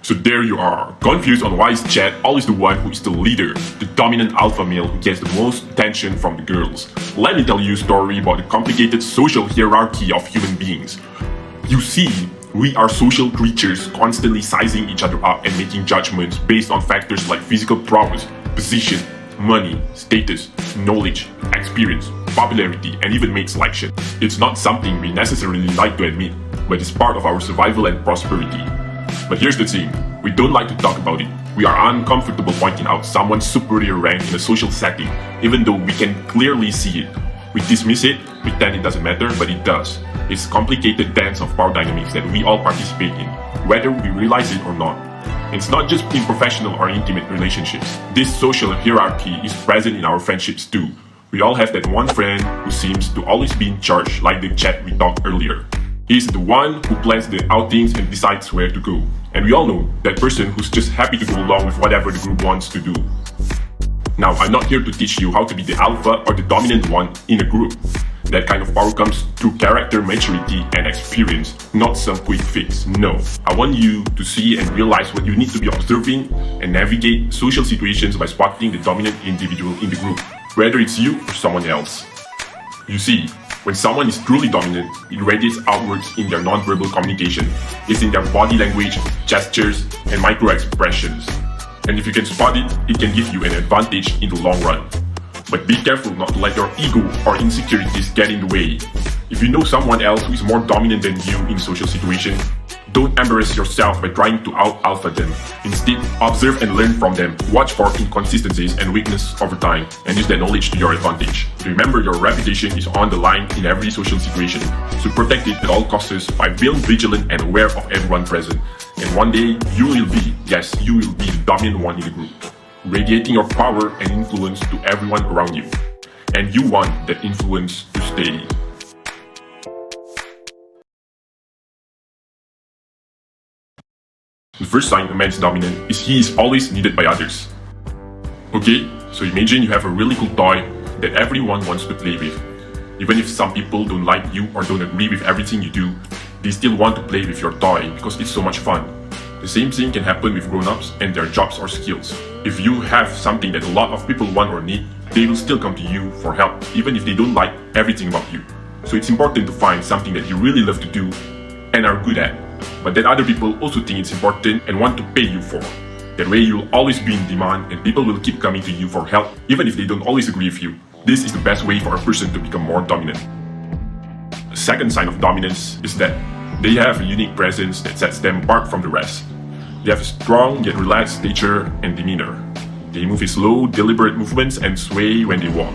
So there you are, confused on why is Chad always the one who is the leader, the dominant alpha male who gets the most attention from the girls. Let me tell you a story about the complicated social hierarchy of human beings. You see, we are social creatures constantly sizing each other up and making judgments based on factors like physical prowess, position, money, status, knowledge, experience, popularity, and even mate selection. It's not something we necessarily like to admit, but it's part of our survival and prosperity. But here's the thing, we don't like to talk about it. We are uncomfortable pointing out someone's superior rank in a social setting, even though we can clearly see it. We dismiss it, pretend it doesn't matter, but it does. It's a complicated dance of power dynamics that we all participate in, whether we realize it or not. It's not just in professional or intimate relationships. This social hierarchy is present in our friendships too. We all have that one friend who seems to always be in charge, like the chat we talked earlier. He's the one who plans the outings and decides where to go. And we all know that person who's just happy to go along with whatever the group wants to do. Now, I'm not here to teach you how to be the alpha or the dominant one in a group. That kind of power comes through character maturity and experience, not some quick fix. No, I want you to see and realize what you need to be observing and navigate social situations by spotting the dominant individual in the group, whether it's you or someone else. You see, when someone is truly dominant, it radiates outwards in their non-verbal communication. It's in their body language, gestures, and micro-expressions. And if you can spot it, it can give you an advantage in the long run. But be careful not to let your ego or insecurities get in the way. If you know someone else who is more dominant than you in a social situation, don't embarrass yourself by trying to out-alpha them. Instead, observe and learn from them. Watch for inconsistencies and weakness over time, and use that knowledge to your advantage. Remember, your reputation is on the line in every social situation, so protect it at all costs by being vigilant and aware of everyone present. And one day, you will be, yes, you will be the dominant one in the group, radiating your power and influence to everyone around you. And you want that influence to stay. The first sign a man is dominant is he is always needed by others. Okay, so imagine you have a really cool toy that everyone wants to play with. Even if some people don't like you or don't agree with everything you do, they still want to play with your toy because it's so much fun. The same thing can happen with grown-ups and their jobs or skills. If you have something that a lot of people want or need, they will still come to you for help, even if they don't like everything about you. So it's important to find something that you really love to do and are good at, but that other people also think it's important and want to pay you for. That way you'll always be in demand and people will keep coming to you for help, even if they don't always agree with you. This is the best way for a person to become more dominant. A second sign of dominance is that they have a unique presence that sets them apart from the rest. They have a strong yet relaxed nature and demeanor. They move in slow, deliberate movements and sway when they walk.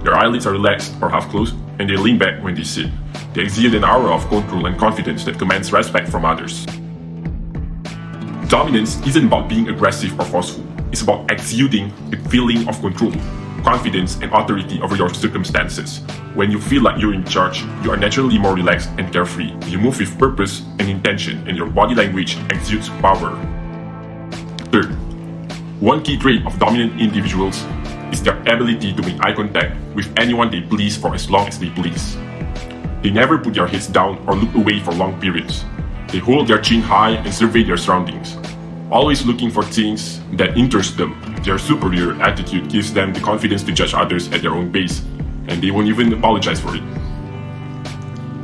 Their eyelids are relaxed or half closed, and they lean back when they sit. They exude an aura of control and confidence that commands respect from others. Dominance isn't about being aggressive or forceful. It's about exuding a feeling of control, confidence, and authority over your circumstances. When you feel like you're in charge, you are naturally more relaxed and carefree. You move with purpose and intention, and your body language exudes power. Third, one key trait of dominant individuals is their ability to make eye contact with anyone they please for as long as they please. They never put their heads down or look away for long periods. They hold their chin high and survey their surroundings, always looking for things that interest them. Their superior attitude gives them the confidence to judge others at their own pace, and they won't even apologize for it.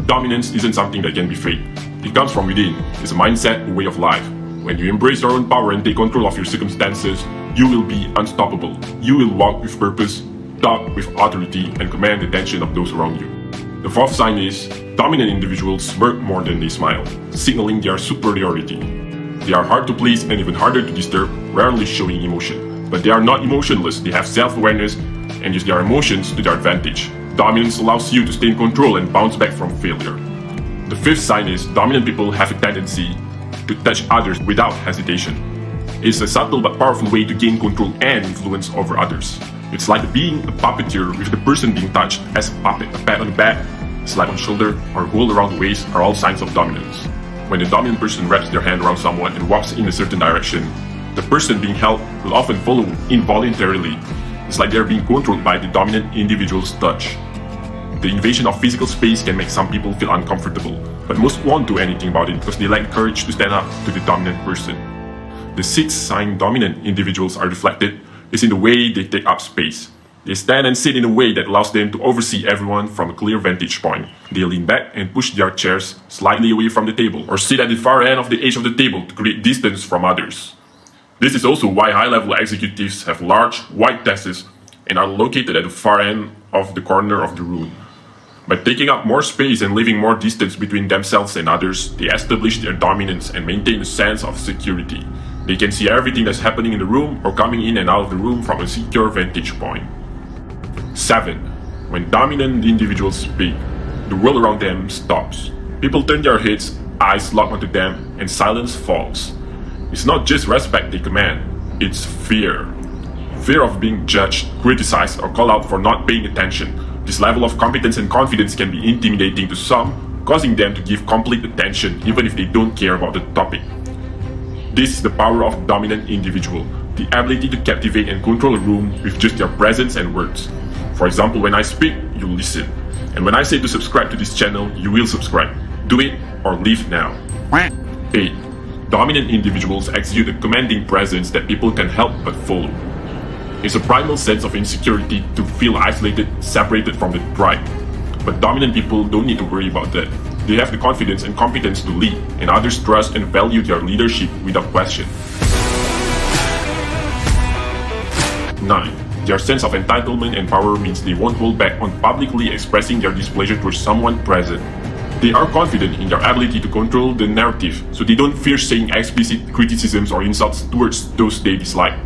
Dominance isn't something that can be faked. It comes from within. It's a mindset, a way of life. When you embrace your own power and take control of your circumstances, you will be unstoppable. You will walk with purpose, talk with authority, and command the attention of those around you. The fourth sign is, dominant individuals smirk more than they smile, signaling their superiority. They are hard to please and even harder to disturb, rarely showing emotion. But they are not emotionless, they have self-awareness and use their emotions to their advantage. Dominance allows you to stay in control and bounce back from failure. The fifth sign is, dominant people have a tendency to touch others without hesitation. It's a subtle but powerful way to gain control and influence over others. It's like being a puppeteer with the person being touched as a puppet. A pat on the back, a slap on the shoulder, or a hold around the waist are all signs of dominance. When the dominant person wraps their hand around someone and walks in a certain direction, the person being held will often follow involuntarily. It's like they're being controlled by the dominant individual's touch. The invasion of physical space can make some people feel uncomfortable, but most won't do anything about it because they lack courage to stand up to the dominant person. The sixth sign dominant individuals are reflected is in the way they take up space. They stand and sit in a way that allows them to oversee everyone from a clear vantage point. They lean back and push their chairs slightly away from the table, or sit at the far end of the edge of the table to create distance from others. This is also why high-level executives have large, white desks and are located at the far end of the corner of the room. By taking up more space and leaving more distance between themselves and others, they establish their dominance and maintain a sense of security. They can see everything that's happening in the room or coming in and out of the room from a secure vantage point. 7. When dominant individuals speak, the world around them stops. People turn their heads, eyes lock onto them, and silence falls. It's not just respect they command, it's fear. Fear of being judged, criticized, or called out for not paying attention. This level of competence and confidence can be intimidating to some, causing them to give complete attention even if they don't care about the topic. This is the power of the dominant individual, the ability to captivate and control a room with just their presence and words. For example, when I speak, you listen. And when I say to subscribe to this channel, you will subscribe. Do it or leave now. 8. Dominant individuals exude a commanding presence that people can help but follow. It's a primal sense of insecurity to feel isolated, separated from the tribe. But dominant people don't need to worry about that. They have the confidence and competence to lead, and others trust and value their leadership without question. 9. Their sense of entitlement and power means they won't hold back on publicly expressing their displeasure towards someone present. They are confident in their ability to control the narrative, so they don't fear saying explicit criticisms or insults towards those they dislike.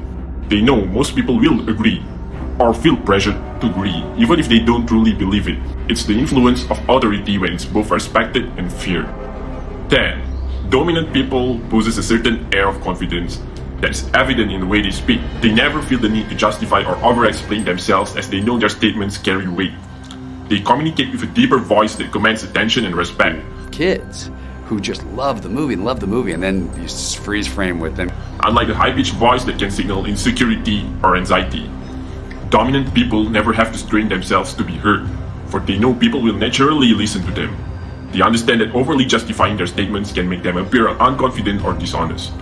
They know most people will agree, or feel pressured to agree, even if they don't truly believe it. It's the influence of authority when it's both respected and feared. 10. Dominant people possess a certain air of confidence that's evident in the way they speak. They never feel the need to justify or over-explain themselves as they know their statements carry weight. They communicate with a deeper voice that commands attention and respect. Kids who just love the movie, and then you freeze frame with them. Unlike the high-pitched voice that can signal insecurity or anxiety, dominant people never have to strain themselves to be heard, for they know people will naturally listen to them. They understand that overly justifying their statements can make them appear unconfident or dishonest.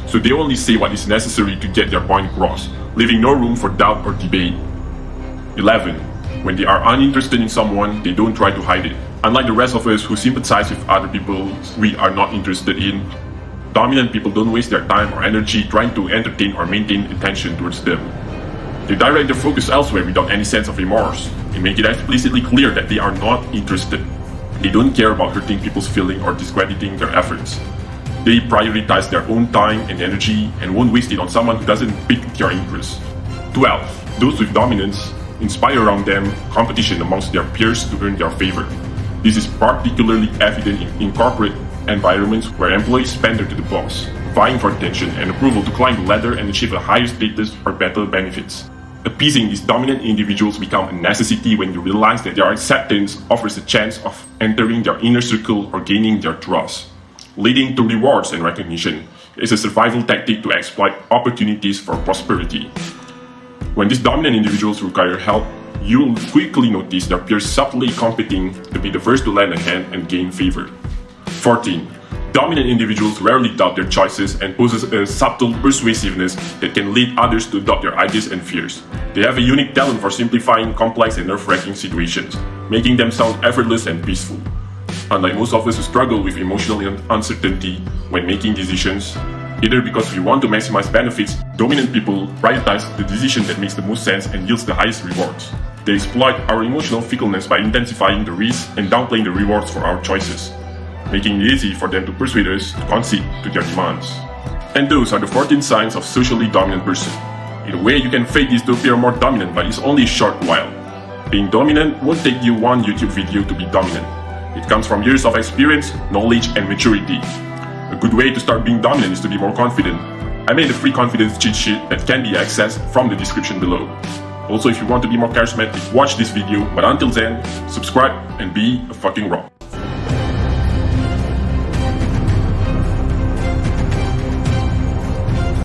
So they only say what is necessary to get their point across, leaving no room for doubt or debate. 11. When they are uninterested in someone, they don't try to hide it. Unlike the rest of us who sympathize with other people we are not interested in, dominant people don't waste their time or energy trying to entertain or maintain attention towards them. They direct their focus elsewhere without any sense of remorse, and make it explicitly clear that they are not interested. They don't care about hurting people's feelings or discrediting their efforts. They prioritize their own time and energy and won't waste it on someone who doesn't pique their interest. 12. Those with dominance inspire around them competition amongst their peers to earn their favor. This is particularly evident in corporate environments where employees pander to the boss, vying for attention and approval to climb the ladder and achieve a higher status or better benefits. Appeasing these dominant individuals become a necessity when you realize that their acceptance offers a chance of entering their inner circle or gaining their trust. Leading to rewards and recognition is a survival tactic to exploit opportunities for prosperity. When these dominant individuals require help, you'll quickly notice their peers subtly competing to be the first to lend a hand and gain favor. 14. Dominant individuals rarely doubt their choices and possess a subtle persuasiveness that can lead others to adopt their ideas and fears. They have a unique talent for simplifying complex and nerve-wracking situations, making them sound effortless and peaceful. Unlike most of us who struggle with emotional uncertainty when making decisions, either because we want to maximize benefits, dominant people prioritize the decision that makes the most sense and yields the highest rewards. They exploit our emotional fickleness by intensifying the risks and downplaying the rewards for our choices, making it easy for them to persuade us to concede to their demands. And those are the 14 signs of socially dominant person. In a way, you can fake this to appear more dominant, but it's only a short while. Being dominant won't take you one YouTube video to be dominant. It comes from years of experience, knowledge, and maturity. A good way to start being dominant is to be more confident. I made a free confidence cheat sheet that can be accessed from the description below. Also, if you want to be more charismatic, watch this video, but until then, subscribe and be a fucking rock.